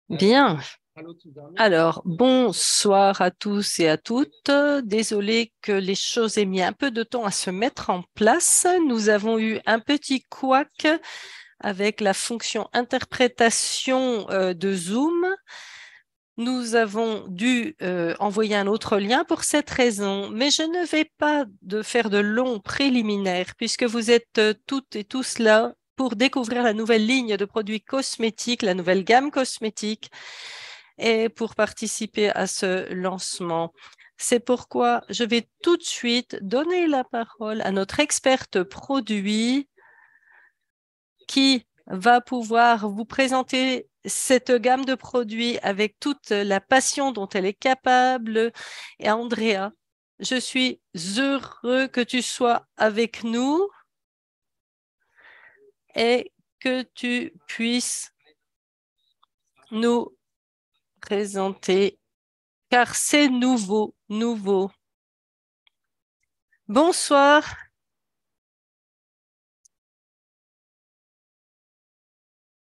Bien. Alors, bonsoir à tous et à toutes. Désolée que les choses aient mis un peu de temps à se mettre en place. Nous avons eu un petit couac avec la fonction interprétation de Zoom. Nous avons dû envoyer un autre lien pour cette raison, mais je ne vais pas faire de longs préliminaires puisque vous êtes toutes et tous là pour découvrir la nouvelle ligne de produits cosmétiques, la nouvelle gamme cosmétique et pour participer à ce lancement. C'est pourquoi je vais tout de suite donner la parole à notre experte produit qui va pouvoir vous présenter cette gamme de produits avec toute la passion dont elle est capable. Et Andrea, je suis heureux que tu sois avec nous et que tu puisses nous présenter, car c'est nouveau. Bonsoir.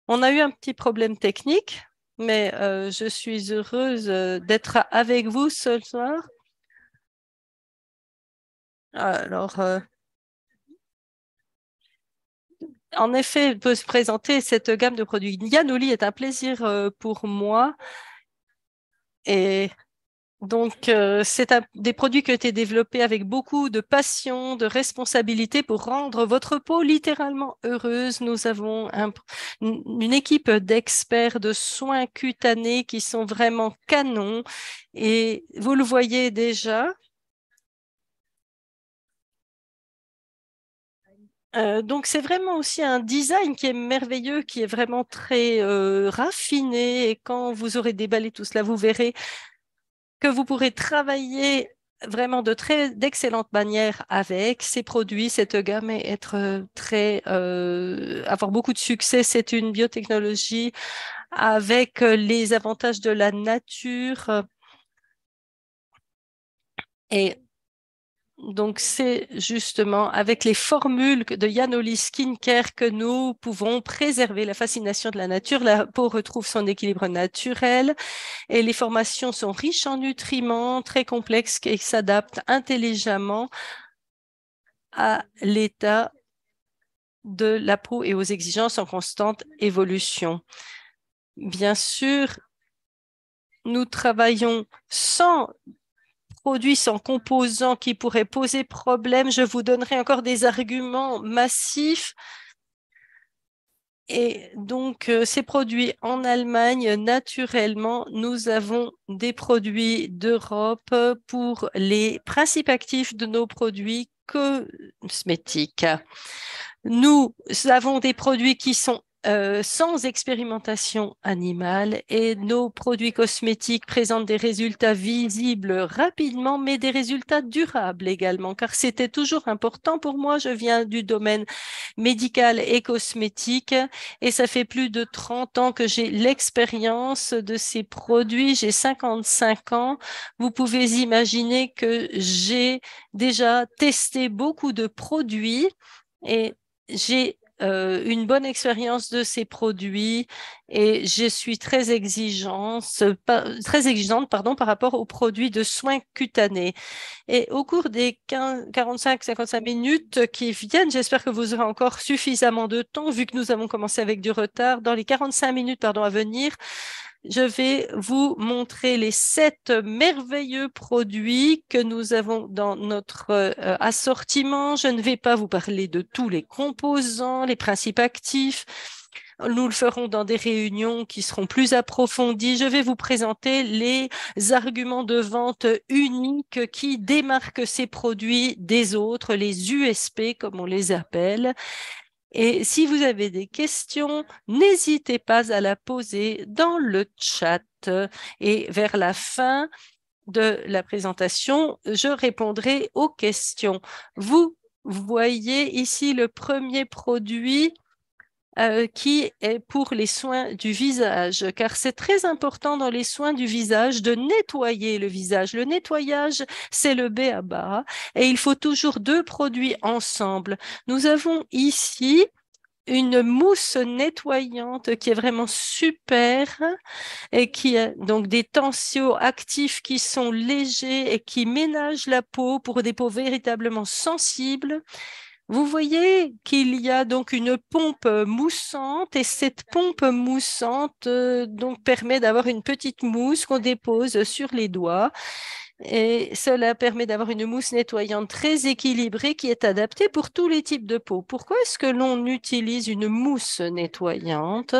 On a eu un petit problème technique, mais je suis heureuse d'être avec vous ce soir. Alors, en effet, peut se présenter cette gamme de produits. Yanoli est un plaisir pour moi. Et donc, c'est des produits qui ont été développés avec beaucoup de passion, de responsabilité pour rendre votre peau littéralement heureuse. Nous avons une équipe d'experts de soins cutanés qui sont vraiment canons. Et vous le voyez déjà. Donc, c'est vraiment aussi un design qui est merveilleux, qui est vraiment très raffiné. Et quand vous aurez déballé tout cela, vous verrez que vous pourrez travailler vraiment d'excellentes manières avec ces produits, cette gamme et être avoir beaucoup de succès. C'est une biotechnologie avec les avantages de la nature et donc, c'est justement avec les formules de Yanoli Skincare que nous pouvons préserver la fascination de la nature. La peau retrouve son équilibre naturel et les formations sont riches en nutriments, très complexes et s'adaptent intelligemment à l'état de la peau et aux exigences en constante évolution. Bien sûr, nous travaillons sans produits, sans composants qui pourraient poser problème. Je vous donnerai encore des arguments massifs. Et donc, ces produits en Allemagne, naturellement, nous avons des produits d'Europe pour les principes actifs de nos produits cosmétiques. Nous avons des produits qui sont sans expérimentation animale et nos produits cosmétiques présentent des résultats visibles rapidement, mais des résultats durables également, car c'était toujours important pour moi. Je viens du domaine médical et cosmétique et ça fait plus de 30 ans que j'ai l'expérience de ces produits. J'ai 55 ans. Vous pouvez imaginer que j'ai déjà testé beaucoup de produits et j'ai une bonne expérience de ces produits et je suis très exigeante, pardon, par rapport aux produits de soins cutanés. Et au cours des 45-55 minutes qui viennent, j'espère que vous aurez encore suffisamment de temps, vu que nous avons commencé avec du retard. Dans les 45 minutes, pardon, à venir, je vais vous montrer les 7 merveilleux produits que nous avons dans notre assortiment. Je ne vais pas vous parler de tous les composants, les principes actifs. Nous le ferons dans des réunions qui seront plus approfondies. Je vais vous présenter les arguments de vente uniques qui démarquent ces produits des autres, les USP comme on les appelle. Et si vous avez des questions, n'hésitez pas à la poser dans le chat. Et vers la fin de la présentation, je répondrai aux questions. Vous voyez ici le premier produit qui est pour les soins du visage, car c'est très important dans les soins du visage de nettoyer le visage. Le nettoyage, c'est le b.a.-ba et il faut toujours 2 produits ensemble. Nous avons ici une mousse nettoyante qui est vraiment super et qui a donc des tensioactifs qui sont légers et qui ménagent la peau pour des peaux véritablement sensibles. Vous voyez qu'il y a donc une pompe moussante et cette pompe moussante donc permet d'avoir une petite mousse qu'on dépose sur les doigts et cela permet d'avoir une mousse nettoyante très équilibrée qui est adaptée pour tous les types de peau. Pourquoi est-ce que l'on utilise une mousse nettoyante?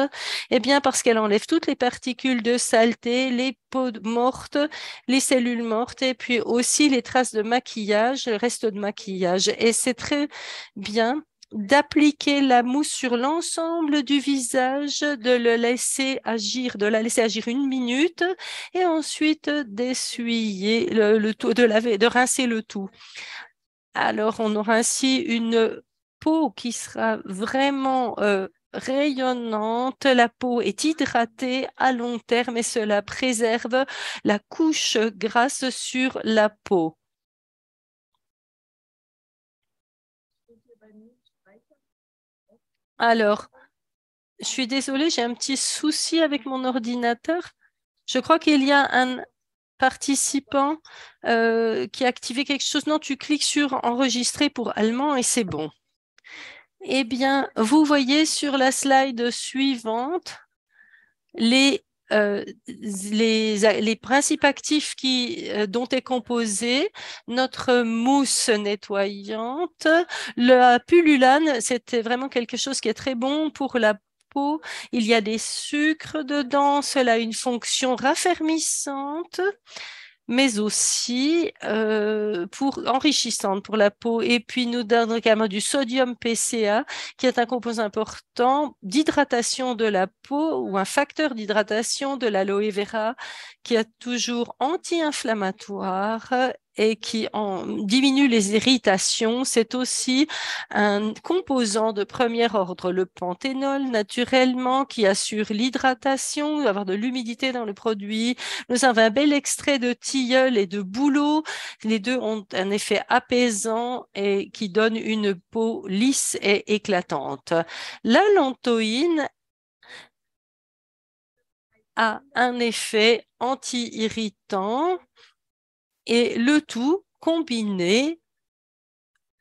Eh bien, parce qu'elle enlève toutes les particules de saleté, les peaux mortes, les cellules mortes et puis aussi les traces de maquillage, le reste de maquillage. Et c'est très bien d'appliquer la mousse sur l'ensemble du visage, de le laisser agir, de la laisser agir 1 minute et ensuite d'essuyer le tout, de laver, de rincer le tout. Alors, on aura ainsi une peau qui sera vraiment rayonnante. La peau est hydratée à long terme et cela préserve la couche grasse sur la peau. Alors, je suis désolée, j'ai un petit souci avec mon ordinateur. Je crois qu'il y a un participant qui a activé quelque chose. Non, tu cliques sur enregistrer pour allemand et c'est bon. Eh bien, vous voyez sur la slide suivante les, les principes actifs dont est composée notre mousse nettoyante. La pullulane, c'était vraiment quelque chose qui est très bon pour la peau. Il y a des sucres dedans, cela a une fonction raffermissante mais aussi enrichissante pour la peau. Et puis, nous donnons également du sodium PCA, qui est un composant important d'hydratation de la peau ou un facteur d'hydratation de l'aloe vera, qui est toujours anti-inflammatoire et qui diminue les irritations. C'est aussi un composant de premier ordre, le panthénol, naturellement, qui assure l'hydratation, avoir de l'humidité dans le produit. Nous avons un bel extrait de tilleul et de bouleau. Les deux ont un effet apaisant et qui donne une peau lisse et éclatante. La lantoïne a un effet anti-irritant et le tout combiné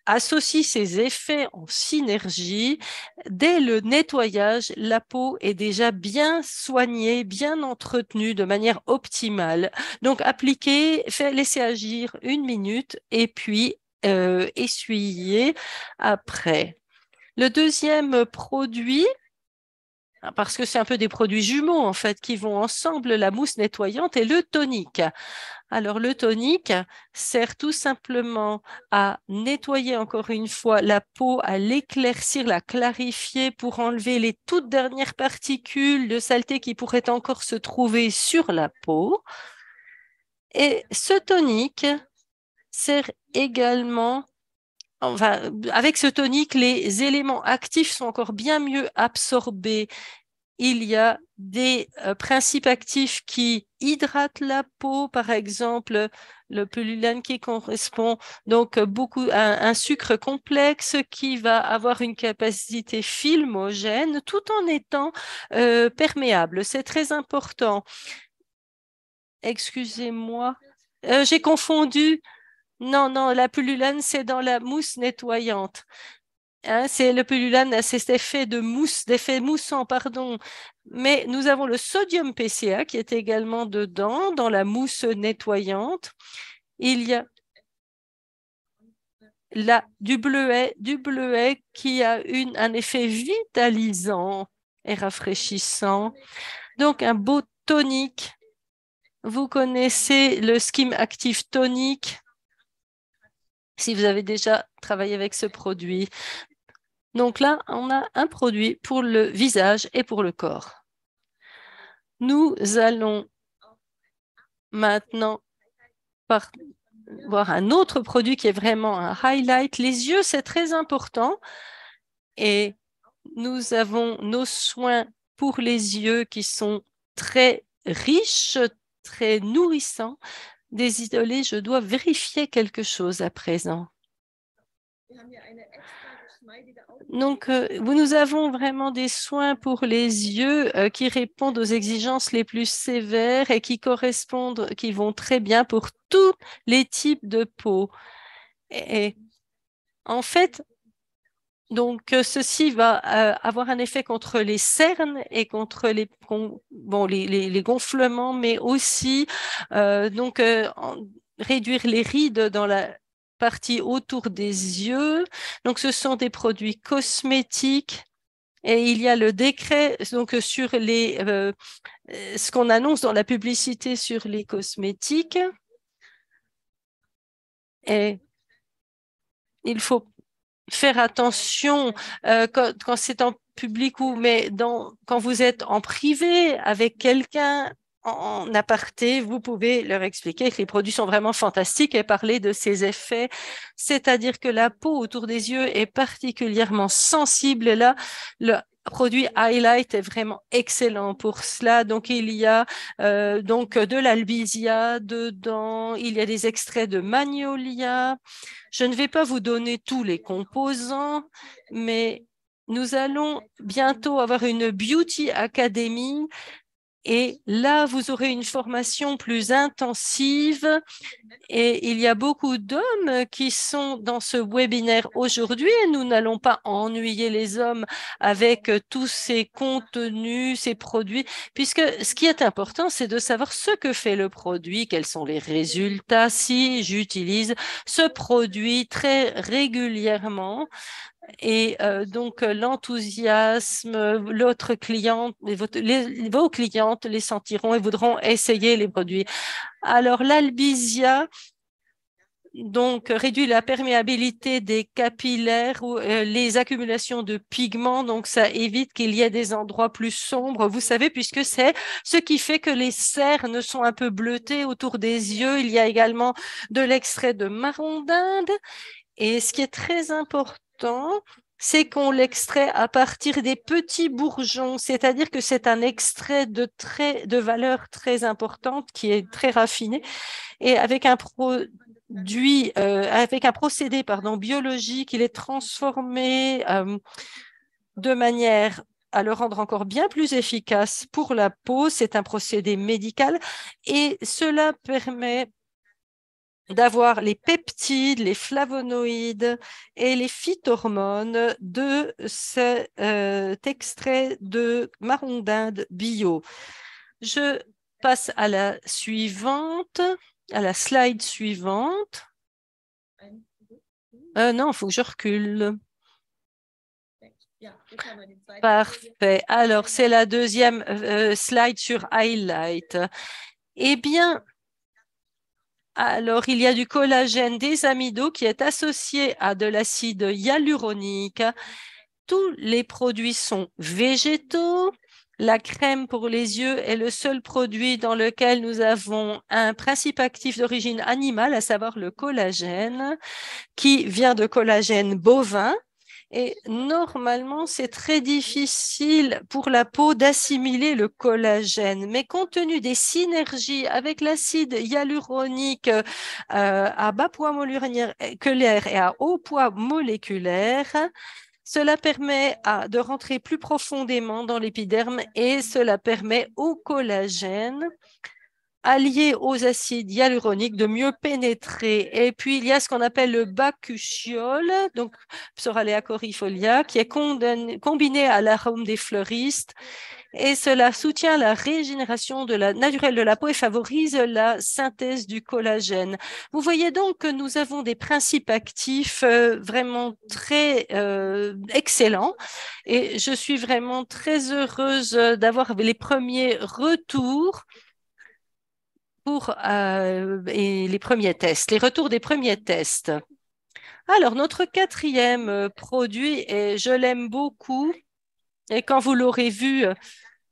associe ces effets en synergie. Dès le nettoyage, la peau est déjà bien soignée, bien entretenue de manière optimale. Donc, appliquez, laissez agir 1 minute et puis essuyer après. Le deuxième produit, parce que c'est un peu des produits jumeaux en fait qui vont ensemble, la mousse nettoyante et le tonique. Alors, le tonique sert tout simplement à nettoyer encore une fois la peau, à l'éclaircir, la clarifier pour enlever les toutes dernières particules de saleté qui pourraient encore se trouver sur la peau. Et ce tonique sert également, enfin, avec ce tonique, les éléments actifs sont encore bien mieux absorbés. Il y a des principes actifs qui hydratent la peau, par exemple le pullulane qui correspond donc beaucoup à un sucre complexe qui va avoir une capacité filmogène tout en étant perméable. C'est très important. Excusez-moi, j'ai confondu. Non, non, la pullulane, c'est dans la mousse nettoyante. Hein, c'est le pullulane a cet effet de mousse, d'effet moussant, pardon. Mais nous avons le sodium PCA qui est également dedans, dans la mousse nettoyante. Il y a du bleuet qui a un effet vitalisant et rafraîchissant. Donc, un beau tonique. Vous connaissez le Skin Active Tonic si vous avez déjà travaillé avec ce produit. Donc là, on a un produit pour le visage et pour le corps. Nous allons maintenant voir un autre produit qui est vraiment un highlight. Les yeux, c'est très important. Et nous avons nos soins pour les yeux qui sont très riches, très nourrissants. Désolée, je dois vérifier quelque chose à présent. Donc, nous avons vraiment des soins pour les yeux qui répondent aux exigences les plus sévères et qui correspondent, qui vont très bien pour tous les types de peau. Et en fait, donc, ceci va avoir un effet contre les cernes et contre les gonflements, mais aussi réduire les rides dans la partie autour des yeux. Donc, ce sont des produits cosmétiques et il y a le décret donc sur ce qu'on annonce dans la publicité sur les cosmétiques. Et il faut faire attention quand c'est en public quand vous êtes en privé avec quelqu'un en aparté, vous pouvez leur expliquer que les produits sont vraiment fantastiques et parler de ces effets, c'est-à-dire que la peau autour des yeux est particulièrement sensible et là, le produit Highlight est vraiment excellent pour cela. Donc, il y a donc de l'albizia dedans, il y a des extraits de magnolia. Je ne vais pas vous donner tous les composants, mais nous allons bientôt avoir une Beauty Academy et là, vous aurez une formation plus intensive et il y a beaucoup d'hommes qui sont dans ce webinaire aujourd'hui et nous n'allons pas ennuyer les hommes avec tous ces contenus, ces produits, puisque ce qui est important, c'est de savoir ce que fait le produit, quels sont les résultats si j'utilise ce produit très régulièrement. Et donc, l'enthousiasme, l'autre cliente, vos clientes les sentiront et voudront essayer les produits. Alors, l'albizia, donc, réduit la perméabilité des capillaires ou les accumulations de pigments. Donc, ça évite qu'il y ait des endroits plus sombres, vous savez, puisque c'est ce qui fait que les cernes sont un peu bleutées autour des yeux. Il y a également de l'extrait de marron d'Inde. Et ce qui est très important, c'est qu'on l'extrait à partir des petits bourgeons, c'est-à-dire que c'est un extrait de valeur très importante qui est très raffiné et avec un procédé biologique, il est transformé de manière à le rendre encore bien plus efficace pour la peau. C'est un procédé médical et cela permet d'avoir les peptides, les flavonoïdes et les phytohormones de cet extrait de marron d'Inde bio. Je passe à la suivante, à la slide suivante. Non, il faut que je recule. Parfait. Alors, c'est la deuxième slide sur Highlight. Eh bien, alors, il y a du collagène des amidaux qui est associé à de l'acide hyaluronique. Tous les produits sont végétaux. La crème pour les yeux est le seul produit dans lequel nous avons un principe actif d'origine animale, à savoir le collagène, qui vient de collagène bovin. Et normalement, c'est très difficile pour la peau d'assimiler le collagène. Mais compte tenu des synergies avec l'acide hyaluronique à bas poids moléculaire et à haut poids moléculaire, cela permet de rentrer plus profondément dans l'épiderme et cela permet au collagène allié aux acides hyaluroniques de mieux pénétrer. Et puis, il y a ce qu'on appelle le bakuchiol, donc Psoralea corifolia, qui est combiné à l'arôme des fleuristes. Et cela soutient la régénération naturelle de la peau et favorise la synthèse du collagène. Vous voyez donc que nous avons des principes actifs vraiment très excellents. Et je suis vraiment très heureuse d'avoir les premiers retours et les premiers tests, les retours des premiers tests. Alors, notre quatrième produit, et je l'aime beaucoup, et quand vous l'aurez vu,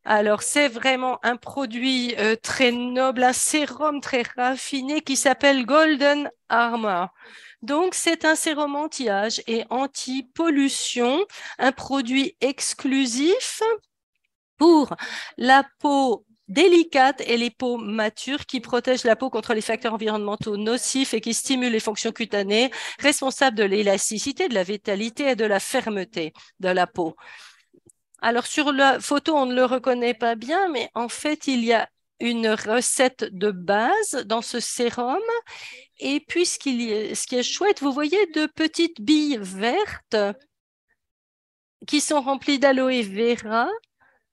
alors c'est vraiment un produit très noble, un sérum très raffiné qui s'appelle Golden Armor. Donc, c'est un sérum anti-âge et anti-pollution, un produit exclusif pour la peau délicates et les peaux matures qui protègent la peau contre les facteurs environnementaux nocifs et qui stimulent les fonctions cutanées responsables de l'élasticité, de la vitalité et de la fermeté de la peau. Alors, sur la photo, on ne le reconnaît pas bien, mais en fait, il y a une recette de base dans ce sérum. Et puis, ce qui est chouette, vous voyez de petites billes vertes qui sont remplies d'aloe vera.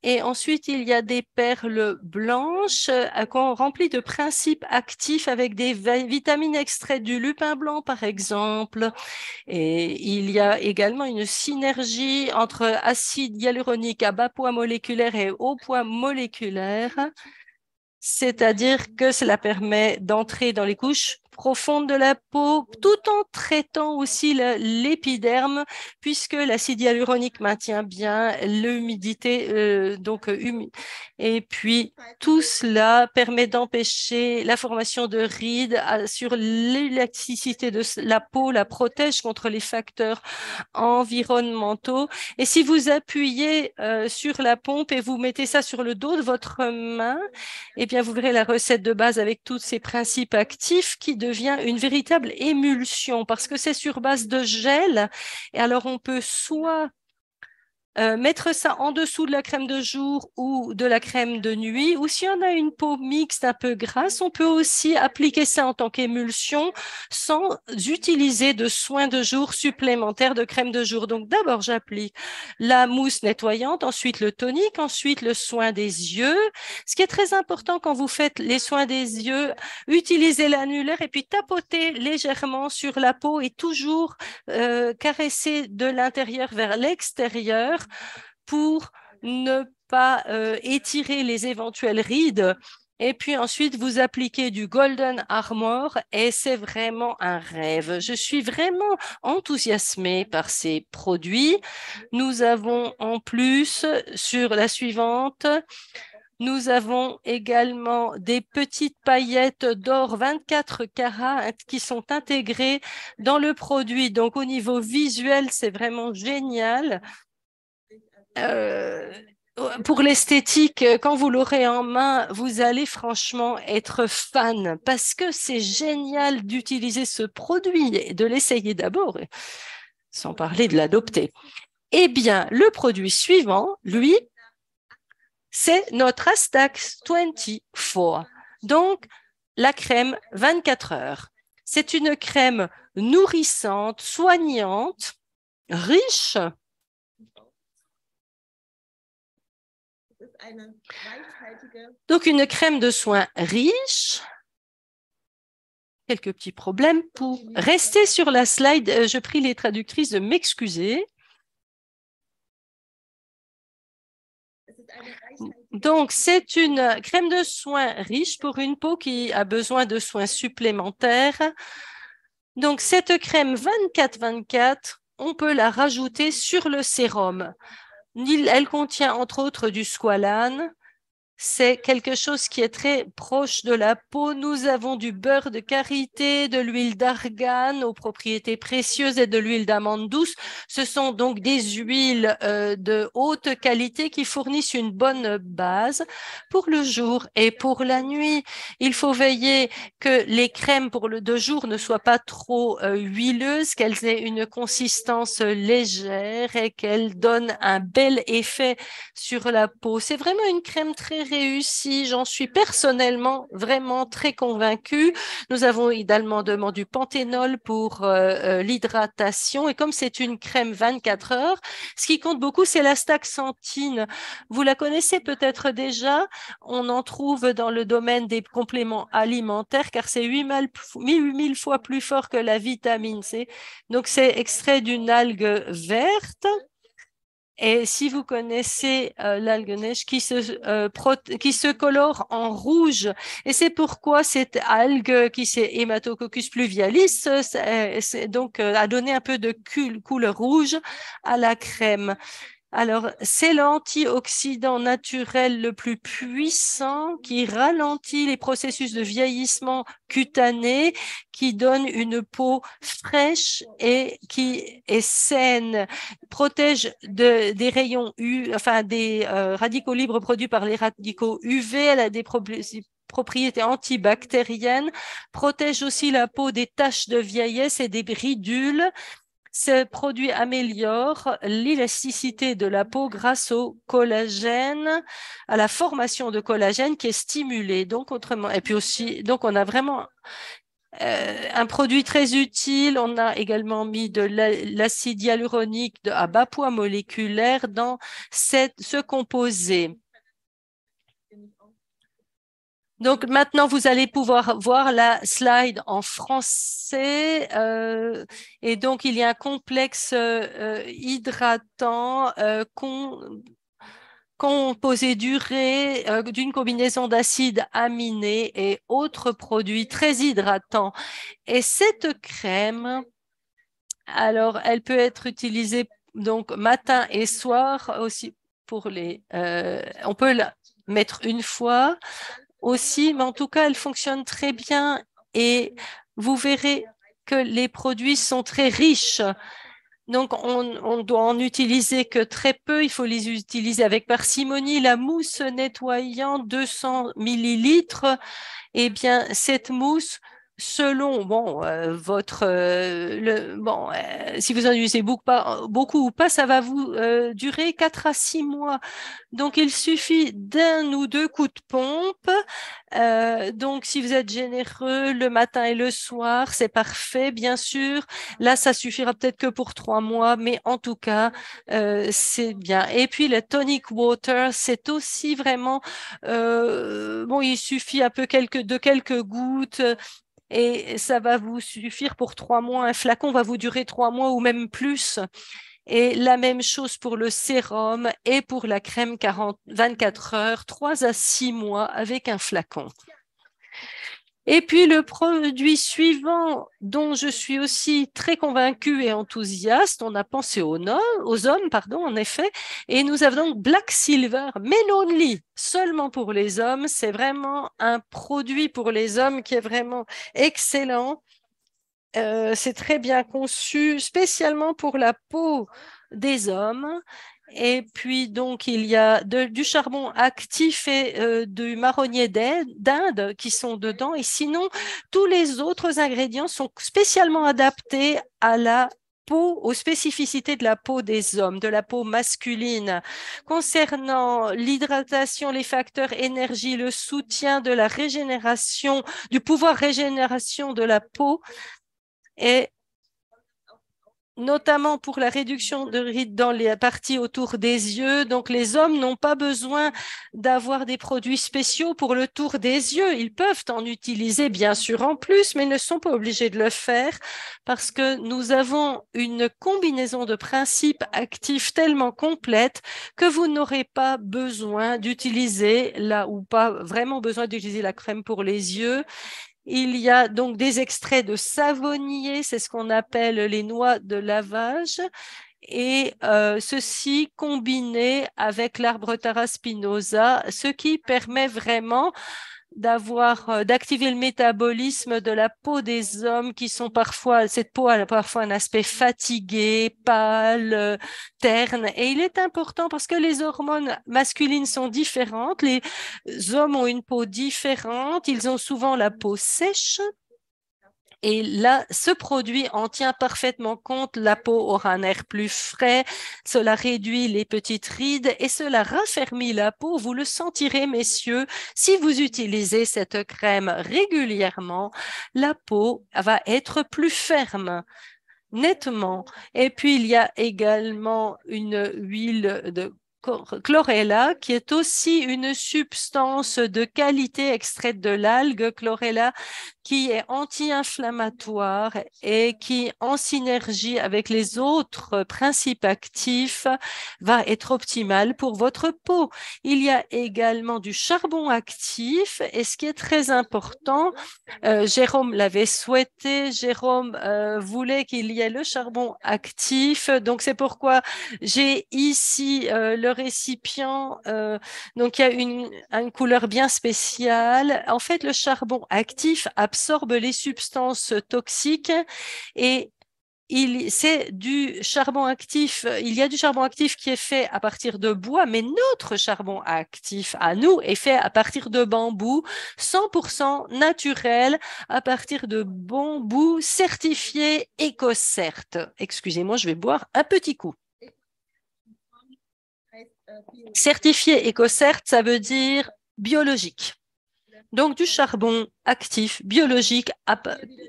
Et ensuite, il y a des perles blanches remplies de principes actifs avec des vitamines extraites du lupin blanc, par exemple. Et il y a également une synergie entre acide hyaluronique à bas poids moléculaire et haut poids moléculaire, c'est-à-dire que cela permet d'entrer dans les couches profondes de la peau tout en traitant aussi l'épiderme puisque l'acide hyaluronique maintient bien l'humidité et puis tout cela permet d'empêcher la formation de rides, assure l'élasticité de la peau, la protège contre les facteurs environnementaux. Et si vous appuyez sur la pompe et vous mettez ça sur le dos de votre main, eh bien, vous verrez la recette de base avec tous ces principes actifs qui devient une véritable émulsion parce que c'est sur base de gel. Et alors, on peut soit mettre ça en dessous de la crème de jour ou de la crème de nuit. Ou si on a une peau mixte un peu grasse, on peut aussi appliquer ça en tant qu'émulsion sans utiliser de soins de jour supplémentaires de crème de jour. Donc d'abord, j'applique la mousse nettoyante, ensuite le tonique, ensuite le soin des yeux. Ce qui est très important quand vous faites les soins des yeux, utilisez l'annulaire et puis tapotez légèrement sur la peau et toujours caresser de l'intérieur vers l'extérieur pour ne pas étirer les éventuelles rides. Et puis ensuite, vous appliquez du Golden Armor et c'est vraiment un rêve. Je suis vraiment enthousiasmée par ces produits. Nous avons en plus, sur la suivante, nous avons également des petites paillettes d'or 24 carats qui sont intégrées dans le produit. Donc, au niveau visuel, c'est vraiment génial. Pour l'esthétique, quand vous l'aurez en main, vous allez franchement être fan parce que c'est génial d'utiliser ce produit et de l'essayer d'abord, sans parler de l'adopter. Eh bien, le produit suivant, lui, c'est notre Astax 24. Donc, la crème 24 heures. C'est une crème nourrissante, soignante, riche. Donc, une crème de soin riche. Quelques petits problèmes pour rester sur la slide. Je prie les traductrices de m'excuser. Donc, c'est une crème de soin riche pour une peau qui a besoin de soins supplémentaires. Donc, cette crème 24-24, on peut la rajouter sur le sérum. Elle contient entre autres du squalane. C'est quelque chose qui est très proche de la peau. Nous avons du beurre de karité, de l'huile d'argan aux propriétés précieuses et de l'huile d'amande douce. Ce sont donc des huiles de haute qualité qui fournissent une bonne base pour le jour et pour la nuit. Il faut veiller que les crèmes pour le de jour ne soient pas trop huileuses, qu'elles aient une consistance légère et qu'elles donnent un bel effet sur la peau. C'est vraiment une crème très réussi. J'en suis personnellement vraiment très convaincue. Nous avons également demandé du panthénol pour l'hydratation. Et comme c'est une crème 24 heures, ce qui compte beaucoup, c'est l'astaxanthine. Vous la connaissez peut-être déjà. On en trouve dans le domaine des compléments alimentaires car c'est 8000 fois plus fort que la vitamine C. Donc, c'est extrait d'une algue verte. Et si vous connaissez l'algue neige qui se colore en rouge, et c'est pourquoi cette algue qui c'est Haematococcus pluvialis, donc a donné un peu de couleur rouge à la crème. Alors, c'est l'antioxydant naturel le plus puissant qui ralentit les processus de vieillissement cutané, qui donne une peau fraîche et qui est saine, protège des rayons enfin des radicaux libres produits par les radicaux UV. Elle a des propriétés antibactériennes, protège aussi la peau des taches de vieillesse et des ridules. Ce produit améliore l'élasticité de la peau grâce au collagène, à la formation de collagène qui est stimulée. Donc, autrement, et puis aussi, donc on a vraiment un produit très utile. On a également mis de l'acide hyaluronique à bas poids moléculaire dans ce composé. Donc maintenant, vous allez pouvoir voir la slide en français. Et donc, il y a un complexe hydratant composé d'urée d'une combinaison d'acides aminés et autres produits très hydratants. Et cette crème, alors, elle peut être utilisée donc matin et soir aussi pour on peut la mettre une fois aussi, mais en tout cas, elle fonctionne très bien et vous verrez que les produits sont très riches. Donc, on doit en utiliser que très peu. Il faut les utiliser avec parcimonie. La mousse nettoyant 200 millilitres, eh bien, cette mousse, selon si vous en utilisez beaucoup ou pas, ça va vous durer 4 à 6 mois. Donc, il suffit d'un ou deux coups de pompe. Donc, si vous êtes généreux le matin et le soir, c'est parfait, bien sûr. Là, ça suffira peut-être que pour 3 mois, mais en tout cas, c'est bien. Et puis, le tonic water, c'est aussi vraiment, il suffit un peu de quelques gouttes et ça va vous suffire pour 3 mois. Un flacon va vous durer 3 mois ou même plus. Et la même chose pour le sérum et pour la crème 24 heures, 3 à 6 mois avec un flacon. Et puis le produit suivant dont je suis aussi très convaincue et enthousiaste, on a pensé aux hommes, en effet, et nous avons donc Black Silver, mais only, seulement pour les hommes. C'est vraiment un produit pour les hommes qui est vraiment excellent. C'est très bien conçu, spécialement pour la peau des hommes. Et puis, donc, il y a du charbon actif et du marronnier d'Inde qui sont dedans. Et sinon, tous les autres ingrédients sont spécialement adaptés à la peau, aux spécificités de la peau des hommes, de la peau masculine. Concernant l'hydratation, les facteurs énergie, le soutien de la régénération, du pouvoir régénération de la peau, et notamment pour la réduction de rides dans les parties autour des yeux. Donc, les hommes n'ont pas besoin d'avoir des produits spéciaux pour le tour des yeux. Ils peuvent en utiliser, bien sûr, en plus, mais ils ne sont pas obligés de le faire parce que nous avons une combinaison de principes actifs tellement complète que vous n'aurez pas besoin d'utiliser ou pas vraiment besoin d'utiliser la crème pour les yeux. Il y a donc des extraits de savonnier, c'est ce qu'on appelle les noix de lavage, et ceci combiné avec l'arbre Tara spinosa, ce qui permet vraiment d'activer le métabolisme de la peau des hommes qui sont parfois, cette peau a parfois un aspect fatigué, pâle, terne. Et il est important parce que les hormones masculines sont différentes. Les hommes ont une peau différente. Ils ont souvent la peau sèche. Et là, ce produit en tient parfaitement compte. La peau aura un air plus frais, cela réduit les petites rides et cela raffermit la peau. Vous le sentirez, messieurs, si vous utilisez cette crème régulièrement, la peau va être plus ferme. Nettement. Et puis, il y a également une huile de chlorella, qui est aussi une substance de qualité extraite de l'algue chlorella, qui est anti-inflammatoire et qui, en synergie avec les autres principes actifs, va être optimal pour votre peau. Il y a également du charbon actif et ce qui est très important, Jérôme l'avait souhaité, Jérôme voulait qu'il y ait le charbon actif, donc c'est pourquoi j'ai ici le récipient, donc il y a une couleur bien spéciale. En fait, le charbon actif absorbe les substances toxiques et c'est du charbon actif. Il y a du charbon actif qui est fait à partir de bois, mais notre charbon actif à nous est fait à partir de bambou, 100% naturel, à partir de bambou certifié EcoCert. Excusez-moi, je vais boire un petit coup. Certifié EcoCert, ça veut dire biologique. Donc, du charbon actif, biologique,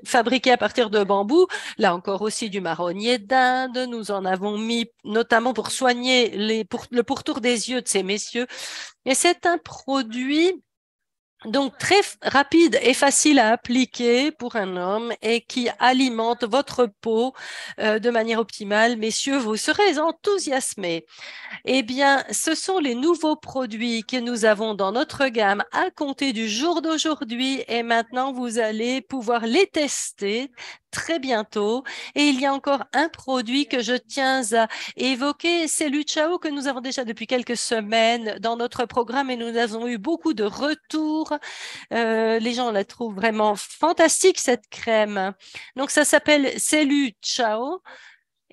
fabriqué à partir de bambou. Là encore aussi du marronnier d'Inde. Nous en avons mis notamment pour soigner le pourtour des yeux de ces messieurs. Et c'est un produit donc très rapide et facile à appliquer pour un homme et qui alimente votre peau de manière optimale. Messieurs, vous serez enthousiasmés. Eh bien, ce sont les nouveaux produits que nous avons dans notre gamme à compter du jour d'aujourd'hui et maintenant vous allez pouvoir les tester très bientôt. Et il y a encore un produit que je tiens à évoquer, c'est l'Uchao que nous avons déjà depuis quelques semaines dans notre programme et nous avons eu beaucoup de retours. Les gens la trouvent vraiment fantastique, cette crème. Donc, ça s'appelle Celluchao.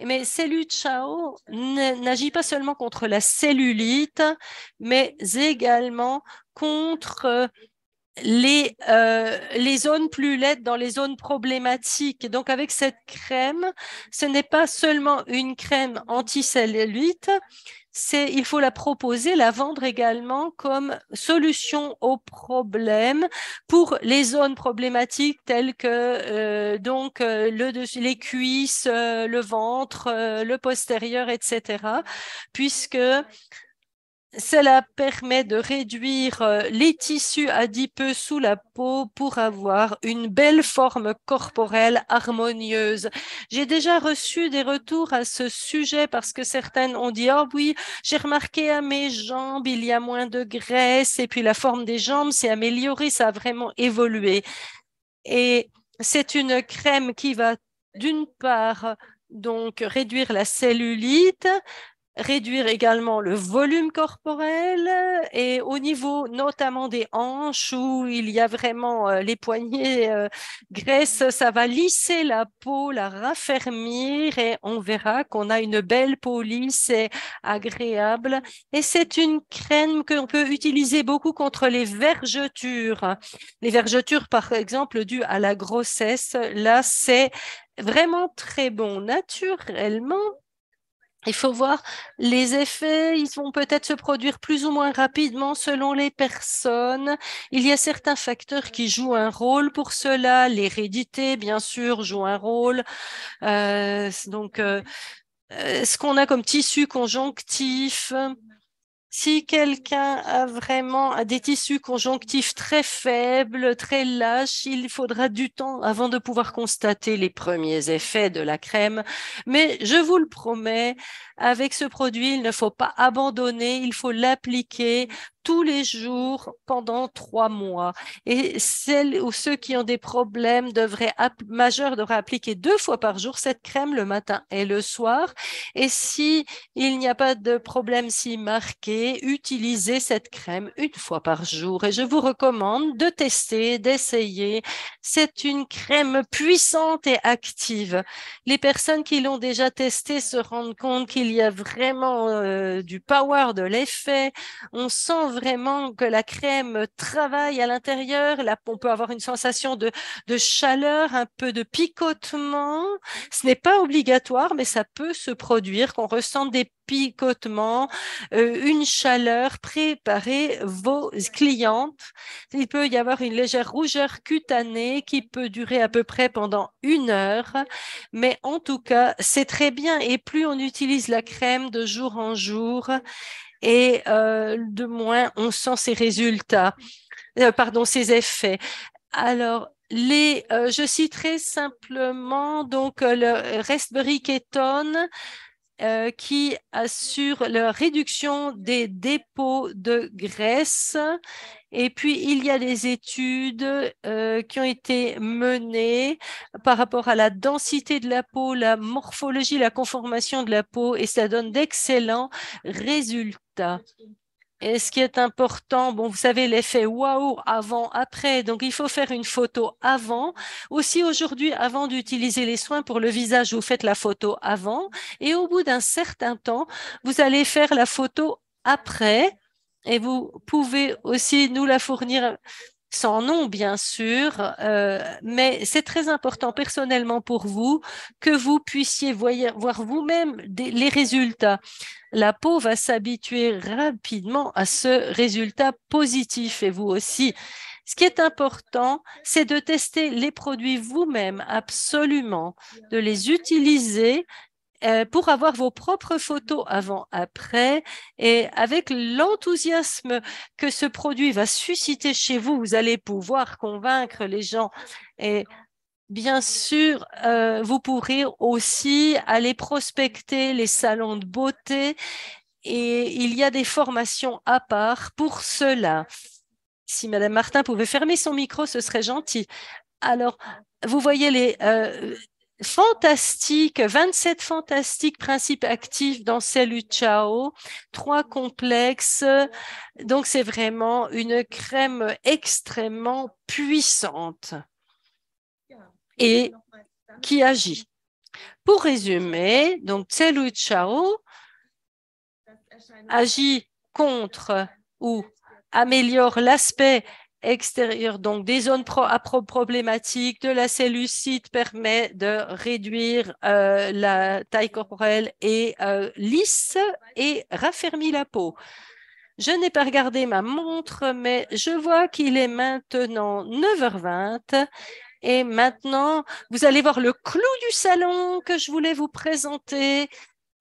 Mais Celluchao n'agit pas seulement contre la cellulite, mais également contre les zones plus laides dans les zones problématiques. Donc, avec cette crème, ce n'est pas seulement une crème anti-cellulite, il faut la proposer, la vendre également comme solution aux problèmes pour les zones problématiques telles que les cuisses, le ventre, le postérieur, etc. Puisque cela permet de réduire les tissus adipeux sous la peau pour avoir une belle forme corporelle harmonieuse. J'ai déjà reçu des retours à ce sujet parce que certaines ont dit « Oh oui, j'ai remarqué à mes jambes, il y a moins de graisse et puis la forme des jambes s'est améliorée, ça a vraiment évolué. » Et c'est une crème qui va d'une part donc réduire la cellulite, réduire également le volume corporel et au niveau notamment des hanches où il y a vraiment les poignets graisse, ça va lisser la peau, la raffermir et on verra qu'on a une belle peau lisse et agréable. Et c'est une crème qu'on peut utiliser beaucoup contre les vergetures. Les vergetures, par exemple, dues à la grossesse, là, c'est vraiment très bon. Naturellement, il faut voir les effets, ils vont peut-être se produire plus ou moins rapidement selon les personnes. Il y a certains facteurs qui jouent un rôle pour cela. L'hérédité, bien sûr, joue un rôle. Ce qu'on a comme tissu conjonctif, si quelqu'un a vraiment des tissus conjonctifs très faibles, très lâches, il faudra du temps avant de pouvoir constater les premiers effets de la crème. Mais je vous le promets, avec ce produit, il ne faut pas abandonner, il faut l'appliquer tous les jours pendant 3 mois. Et celles ou ceux qui ont des problèmes majeurs devraient appliquer 2 fois par jour cette crème le matin et le soir. Et si il n'y a pas de problème si marqué, utilisez cette crème 1 fois par jour. Et je vous recommande de tester, d'essayer. C'est une crème puissante et active. Les personnes qui l'ont déjà testée se rendent compte qu'il y a vraiment du power, de l'effet. On sent vraiment que la crème travaille à l'intérieur. Là, on peut avoir une sensation de chaleur, un peu de picotement. Ce n'est pas obligatoire, mais ça peut se produire, qu'on ressente des picotements, une chaleur. Préparez vos clientes. Il peut y avoir une légère rougeur cutanée qui peut durer à peu près pendant 1 heure. Mais en tout cas, c'est très bien. Et plus on utilise la crème de jour en jour, et de moins on sent ces résultats, pardon, ces effets. Alors, je citerai simplement donc le Raspberry Ketone qui assure la réduction des dépôts de graisse. Et puis, il y a des études qui ont été menées par rapport à la densité de la peau, la morphologie, la conformation de la peau, et ça donne d'excellents résultats. Et ce qui est important, bon, vous savez, l'effet waouh avant, après. Donc, il faut faire une photo avant. Aussi, aujourd'hui, avant d'utiliser les soins pour le visage, vous faites la photo avant. Et au bout d'un certain temps, vous allez faire la photo après. Et vous pouvez aussi nous la fournir sans nom, bien sûr, mais c'est très important personnellement pour vous que vous puissiez voir vous-même les résultats. La peau va s'habituer rapidement à ce résultat positif et vous aussi. Ce qui est important, c'est de tester les produits vous-même, absolument, de les utiliser pour avoir vos propres photos avant-après et avec l'enthousiasme que ce produit va susciter chez vous, vous allez pouvoir convaincre les gens. Et bien sûr, vous pourrez aussi aller prospecter les salons de beauté et il y a des formations à part pour cela. Si Madame Martin pouvait fermer son micro, ce serait gentil. Alors, vous voyez les fantastiques, 27 fantastiques principes actifs dans Celluccio, Ciao, 3 complexes. Donc, c'est vraiment une crème extrêmement puissante et qui agit. Pour résumer, donc Celluccio Ciao agit contre ou améliore l'aspect extérieur, donc des zones problématiques, de la cellulite, permet de réduire la taille corporelle et lisse et raffermit la peau. Je n'ai pas regardé ma montre, mais je vois qu'il est maintenant 9h20. Et maintenant, vous allez voir le clou du salon que je voulais vous présenter.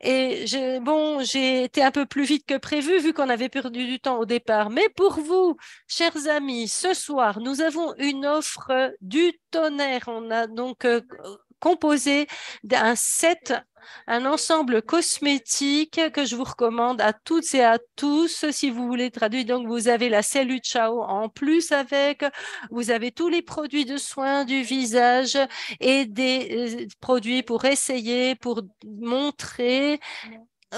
Et j'ai été un peu plus vite que prévu vu qu'on avait perdu du temps au départ. Mais pour vous, chers amis, ce soir, nous avons une offre du tonnerre. On a donc composé d'un set, un ensemble cosmétique que je vous recommande à toutes et à tous si vous voulez traduire. Donc, vous avez la cellule Ciao en plus avec, vous avez tous les produits de soins du visage et des produits pour essayer, pour montrer.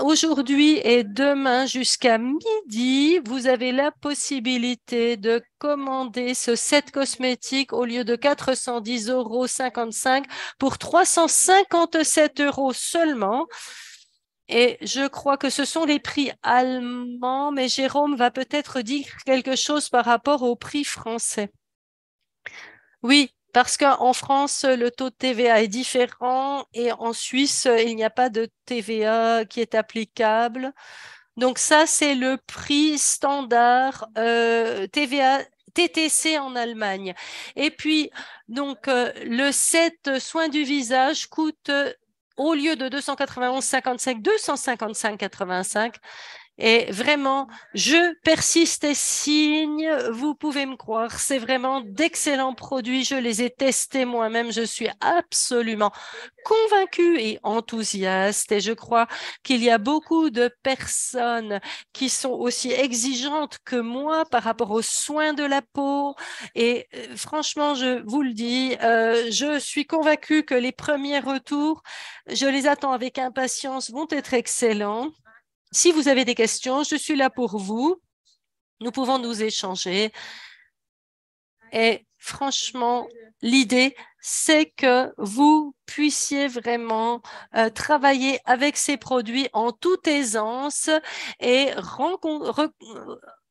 Aujourd'hui et demain jusqu'à midi, vous avez la possibilité de commander ce set cosmétique au lieu de 410,55 € pour 357 € seulement. Et je crois que ce sont les prix allemands, mais Jérôme va peut-être dire quelque chose par rapport aux prix français. Oui, parce qu'en France, le taux de TVA est différent et en Suisse, il n'y a pas de TVA qui est applicable. Donc ça, c'est le prix standard TVA TTC en Allemagne. Et puis, donc, le set soin du visage coûte, au lieu de 291,55, 255,85. Et vraiment, je persiste et signe, vous pouvez me croire, c'est vraiment d'excellents produits, je les ai testés moi-même, je suis absolument convaincue et enthousiaste et je crois qu'il y a beaucoup de personnes qui sont aussi exigeantes que moi par rapport aux soins de la peau et franchement, je vous le dis, je suis convaincue que les premiers retours, je les attends avec impatience, vont être excellents. Si vous avez des questions, je suis là pour vous. Nous pouvons nous échanger. Et franchement, l'idée, c'est que vous puissiez vraiment travailler avec ces produits en toute aisance et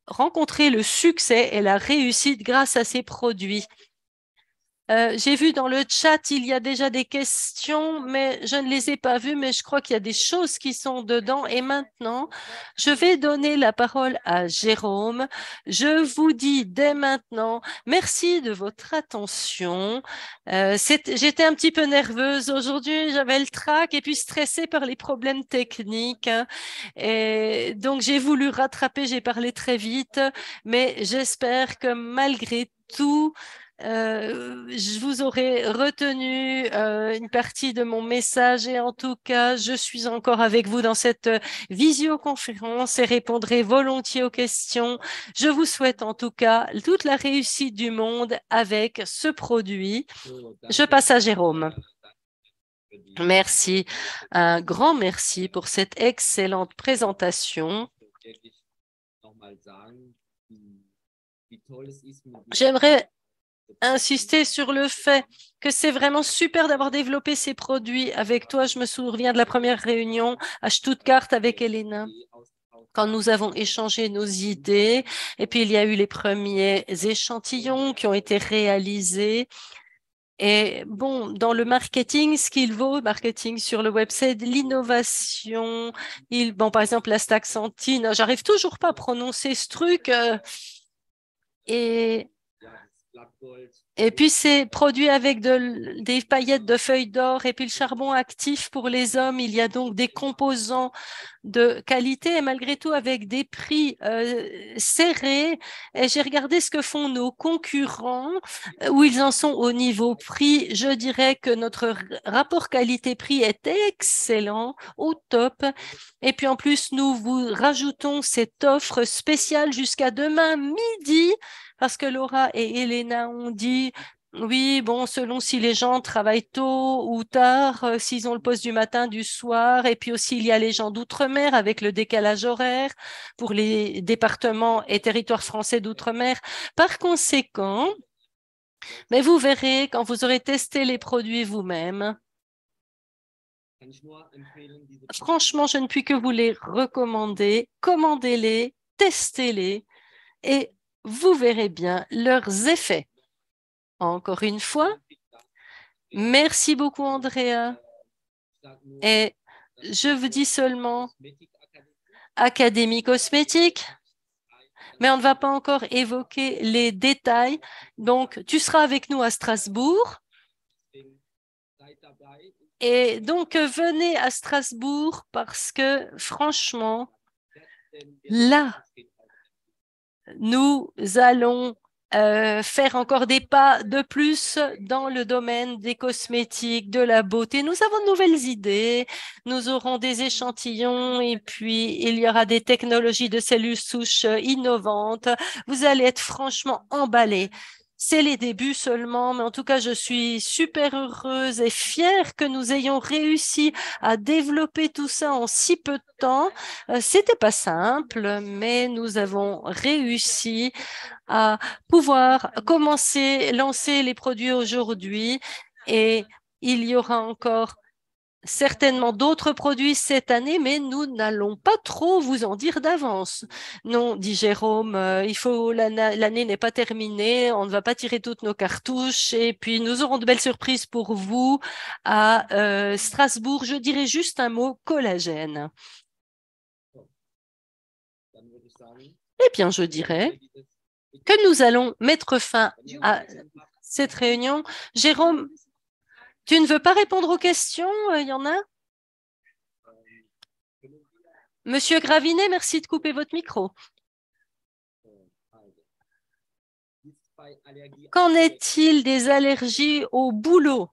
rencontrer le succès et la réussite grâce à ces produits. J'ai vu dans le chat, il y a déjà des questions, mais je ne les ai pas vues, mais je crois qu'il y a des choses qui sont dedans. Et maintenant, je vais donner la parole à Jérôme. Je vous dis dès maintenant, merci de votre attention. J'étais un petit peu nerveuse aujourd'hui, j'avais le trac et puis stressée par les problèmes techniques, hein. Et donc, j'ai voulu rattraper, j'ai parlé très vite, mais j'espère que malgré tout, je vous aurai retenu une partie de mon message et en tout cas, je suis encore avec vous dans cette visioconférence et répondrai volontiers aux questions. Je vous souhaite en tout cas toute la réussite du monde avec ce produit. Je passe à Jérôme. Merci, un grand merci pour cette excellente présentation. J'aimerais insister sur le fait que c'est vraiment super d'avoir développé ces produits avec toi. Je me souviens de la première réunion à Stuttgart avec Elena, quand nous avons échangé nos idées. Et puis, il y a eu les premiers échantillons qui ont été réalisés. Et bon, dans le marketing, ce qu'il vaut, marketing sur le web, c'est de l'innovation. Bon, par exemple, la Staxantine, j'arrive toujours pas à prononcer ce truc. Et puis, c'est produit avec des paillettes de feuilles d'or et puis le charbon actif pour les hommes. Il y a donc des composants de qualité et malgré tout avec des prix serrés. Et j'ai regardé ce que font nos concurrents, où ils en sont au niveau prix. Je dirais que notre rapport qualité-prix est excellent, au top. Et puis en plus, nous vous rajoutons cette offre spéciale jusqu'à demain midi parce que Laura et Elena ont dit, oui, bon, selon si les gens travaillent tôt ou tard, s'ils ont le poste du matin, du soir, et puis aussi il y a les gens d'outre-mer avec le décalage horaire pour les départements et territoires français d'outre-mer. Par conséquent, mais vous verrez quand vous aurez testé les produits vous-même. Franchement, je ne puis que vous les recommander. Commandez-les, testez-les et vous verrez bien leurs effets. Encore une fois, merci beaucoup, Andrea. Et je vous dis seulement Académie cosmétique, mais on ne va pas encore évoquer les détails. Donc, tu seras avec nous à Strasbourg. Et donc, venez à Strasbourg parce que, franchement, là, nous allons faire encore des pas de plus dans le domaine des cosmétiques, de la beauté. Nous avons de nouvelles idées, nous aurons des échantillons et puis il y aura des technologies de cellules souches innovantes. Vous allez être franchement emballés. C'est les débuts seulement, mais en tout cas, je suis super heureuse et fière que nous ayons réussi à développer tout ça en si peu de temps. C'était pas simple, mais nous avons réussi à pouvoir lancer les produits aujourd'hui et il y aura encore certainement d'autres produits cette année, mais nous n'allons pas trop vous en dire d'avance. Non, dit Jérôme, l'année n'est pas terminée, on ne va pas tirer toutes nos cartouches et puis nous aurons de belles surprises pour vous à Strasbourg. Je dirais juste un mot, collagène. Eh bien, je dirais que nous allons mettre fin à cette réunion. Jérôme, tu ne veux pas répondre aux questions? Il y en a? Monsieur Gravinet, merci de couper votre micro. Qu'en est-il des allergies au boulot,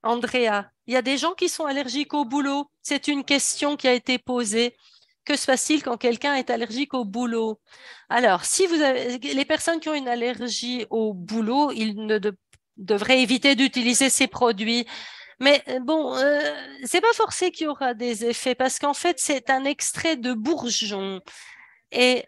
Andrea? Il y a des gens qui sont allergiques au boulot. C'est une question qui a été posée. Que se passe-t-il quand quelqu'un est allergique au boulot? Alors, si vous avez les personnes qui ont une allergie au boulot, ils ne devraient éviter d'utiliser ces produits. Mais bon, c'est pas forcé qu'il y aura des effets parce qu'en fait, c'est un extrait de bourgeon. Et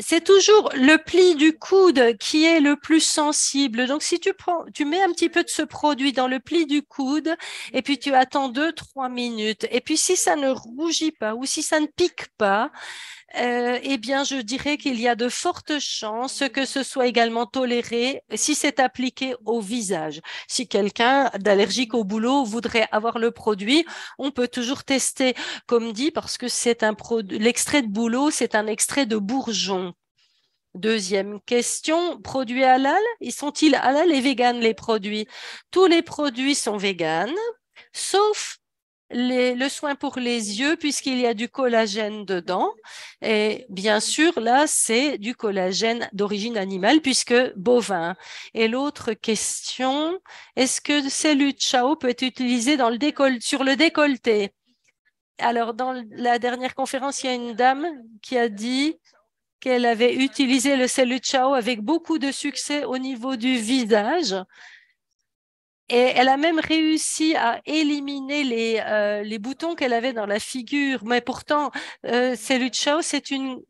c'est toujours le pli du coude qui est le plus sensible. Donc, si tu mets un petit peu de ce produit dans le pli du coude et puis tu attends 2-3 minutes. Et puis, si ça ne rougit pas ou si ça ne pique pas, eh bien, je dirais qu'il y a de fortes chances que ce soit également toléré si c'est appliqué au visage. Si quelqu'un d'allergique au boulot voudrait avoir le produit, on peut toujours tester, comme dit, parce que c'est un produit. L'extrait de bouleau, c'est un extrait de bourgeon. Deuxième question, produits halal, ils sont-ils halal et vegan les produits? Tous les produits sont vegan, sauf le soin pour les yeux, puisqu'il y a du collagène dedans. Et bien sûr, là, c'est du collagène d'origine animale, puisque bovin. Et l'autre question, est-ce que Cellule Chao peut être utilisé dans sur le décolleté? Alors, dans la dernière conférence, il y a une dame qui a dit qu'elle avait utilisé le Cellule Chao avec beaucoup de succès au niveau du visage. Et elle a même réussi à éliminer les boutons qu'elle avait dans la figure. Mais pourtant, Cellule Chao, c'est une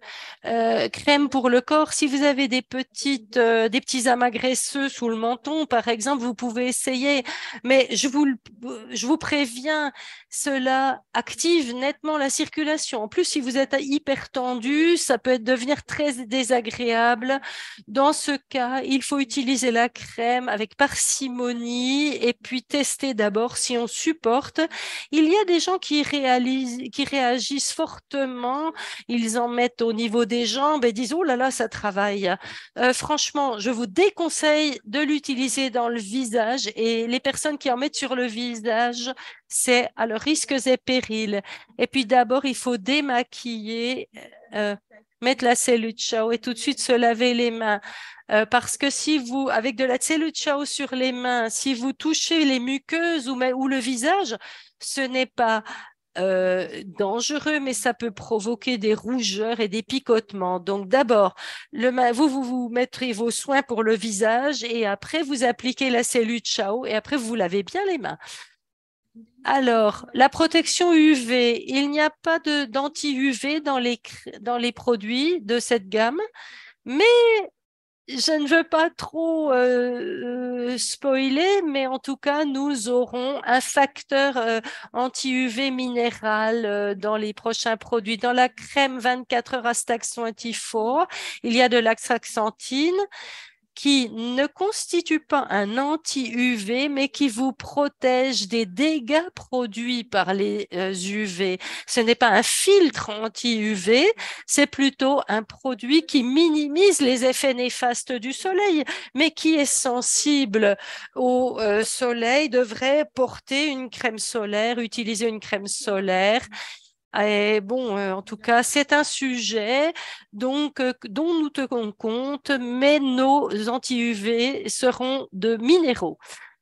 crème pour le corps. Si vous avez des petits amas graisseux sous le menton, par exemple, vous pouvez essayer. Mais je vous préviens, cela active nettement la circulation. En plus, si vous êtes hyper tendu, ça peut devenir très désagréable. Dans ce cas, il faut utiliser la crème avec parcimonie et puis tester d'abord si on supporte. Il y a des gens qui réagissent fortement, ils en mettent au niveau des jambes et disent, oh là là, ça travaille. Franchement, je vous déconseille de l'utiliser dans le visage et les personnes qui en mettent sur le visage, c'est à leurs risques et périls. Et puis d'abord, il faut démaquiller, mettre la cellule Chao et tout de suite se laver les mains. Parce que si vous, avec de la cellule Chao sur les mains, si vous touchez les muqueuses ou le visage, ce n'est pas dangereux, mais ça peut provoquer des rougeurs et des picotements. Donc d'abord, vous mettrez vos soins pour le visage et après vous appliquez la cellule Chao et après vous lavez bien les mains. Alors, la protection UV, il n'y a pas d'anti-UV dans les produits de cette gamme, mais je ne veux pas trop spoiler, mais en tout cas, nous aurons un facteur anti-UV minéral dans les prochains produits. Dans la crème 24 heures Astax 24, il y a de l'astaxanthine qui ne constitue pas un anti-UV, mais qui vous protège des dégâts produits par les UV. Ce n'est pas un filtre anti-UV, c'est plutôt un produit qui minimise les effets néfastes du soleil, mais qui est sensible au soleil devrait porter une crème solaire, utiliser une crème solaire. Et bon, en tout cas, c'est un sujet dont nous tenons compte, mais nos anti-UV seront de minéraux.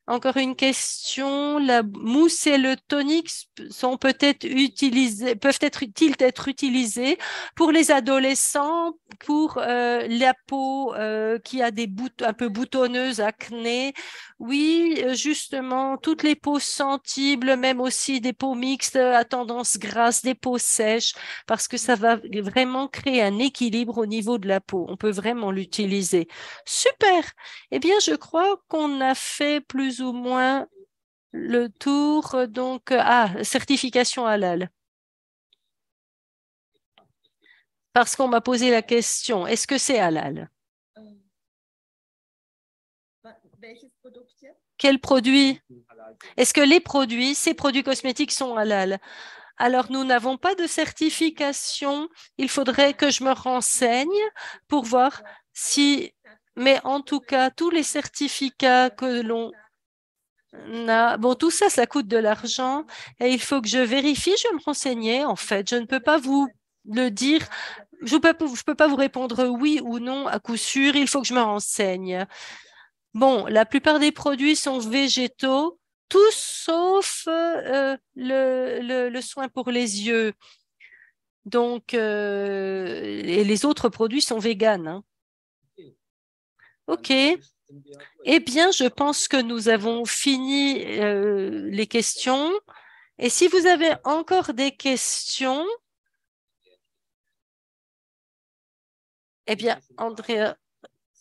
Encore une question, la mousse et le tonique peuvent-ils être utilisés pour les adolescents, pour la peau qui a un peu boutonneuse, acné? Oui, justement, toutes les peaux sensibles, même aussi des peaux mixtes à tendance grasse, des peaux sèches, parce que ça va vraiment créer un équilibre au niveau de la peau. On peut vraiment l'utiliser. Super. Eh bien, je crois qu'on a fait plus ou moins le tour. Donc, certification halal. Parce qu'on m'a posé la question, est-ce que c'est halal? Quels produits? Est-ce que ces produits cosmétiques sont halal? Alors, nous n'avons pas de certification. Il faudrait que je me renseigne pour voir si, mais en tout cas, tous les certificats que l'on a, bon, tout ça, ça coûte de l'argent et il faut que je vérifie. Je vais me renseigner, en fait. Je ne peux pas vous le dire. Je peux pas vous répondre oui ou non à coup sûr. Il faut que je me renseigne. Bon, la plupart des produits sont végétaux, tous sauf le soin pour les yeux. Donc, et les autres produits sont véganes, hein. OK. Eh bien, je pense que nous avons fini les questions. Et si vous avez encore des questions, eh bien, Andrea,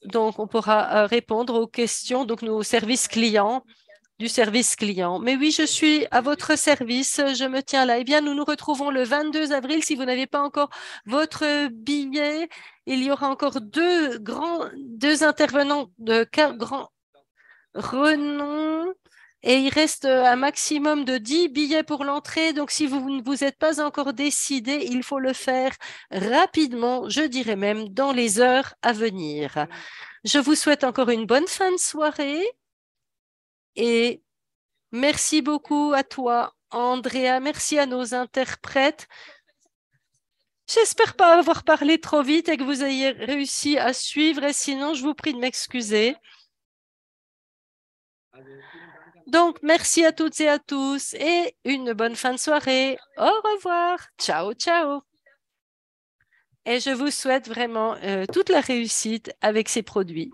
donc on pourra répondre aux questions, donc nos services clients. du service client. Mais oui, je suis à votre service, je me tiens là. Eh bien, nous nous retrouvons le 22 avril. Si vous n'avez pas encore votre billet, il y aura encore deux intervenants de grand renom. Et il reste un maximum de 10 billets pour l'entrée. Donc, si vous ne vous êtes pas encore décidé, il faut le faire rapidement, je dirais même dans les heures à venir. Je vous souhaite encore une bonne fin de soirée et merci beaucoup à toi, Andrea. Merci à nos interprètes. J'espère pas avoir parlé trop vite et que vous ayez réussi à suivre. Et sinon, je vous prie de m'excuser. Donc, merci à toutes et à tous et une bonne fin de soirée. Au revoir. Ciao, ciao. Et je vous souhaite vraiment toute la réussite avec ces produits.